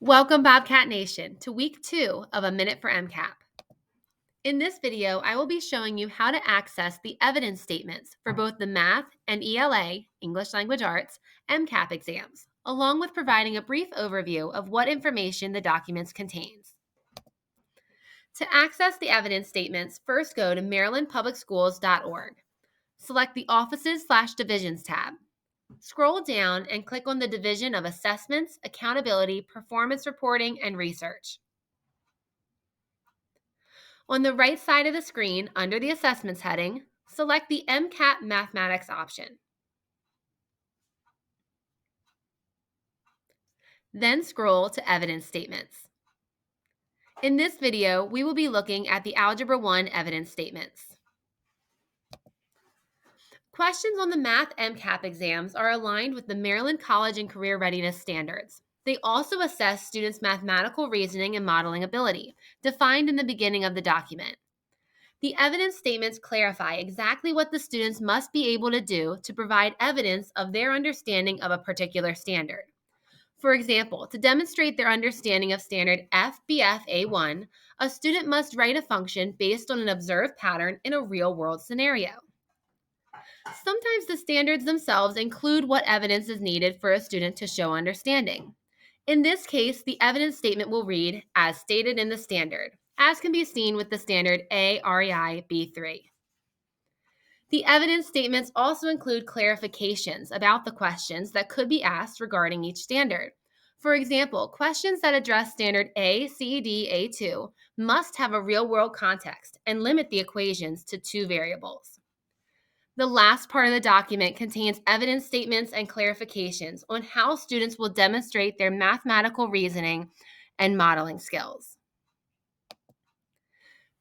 Welcome, Bobcat Nation, to week 2 of A Minute for MCAP. In this video, I will be showing you how to access the evidence statements for both the Math and ELA, English Language Arts, MCAP exams, along with providing a brief overview of what information the documents contains. To access the evidence statements, first go to marylandpublicschools.org. Select the Offices/Divisions tab. Scroll down and click on the Division of Assessments, Accountability, Performance Reporting, and Research. On the right side of the screen, under the Assessments heading, select the MCAP Mathematics option. Then scroll to Evidence Statements. In this video, we will be looking at the Algebra 1 evidence statements. Questions on the Math MCAP exams are aligned with the Maryland College and Career Readiness Standards. They also assess students' mathematical reasoning and modeling ability, defined in the beginning of the document. The evidence statements clarify exactly what the students must be able to do to provide evidence of their understanding of a particular standard. For example, to demonstrate their understanding of standard FBF-A1, a student must write a function based on an observed pattern in a real-world scenario. Sometimes the standards themselves include what evidence is needed for a student to show understanding. In this case, the evidence statement will read, as stated in the standard, as can be seen with the standard AREI B3. The evidence statements also include clarifications about the questions that could be asked regarding each standard. For example, questions that address standard ACD-A2 must have a real-world context and limit the equations to 2 variables. The last part of the document contains evidence statements and clarifications on how students will demonstrate their mathematical reasoning and modeling skills.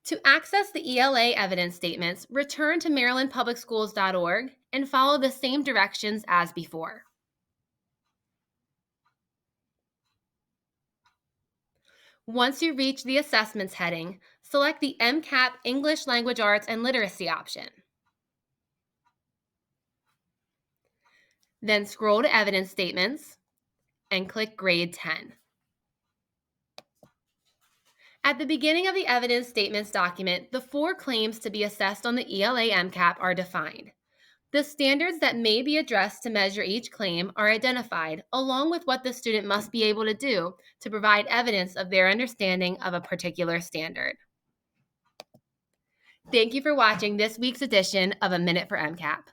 To access the ELA evidence statements, return to marylandpublicschools.org and follow the same directions as before. Once you reach the Assessments heading, select the MCAP English Language Arts and Literacy option. Then scroll to Evidence Statements and click Grade 10. At the beginning of the evidence statements document, the 4 claims to be assessed on the ELA MCAP are defined. The standards that may be addressed to measure each claim are identified, along with what the student must be able to do to provide evidence of their understanding of a particular standard. Thank you for watching this week's edition of A Minute for MCAP.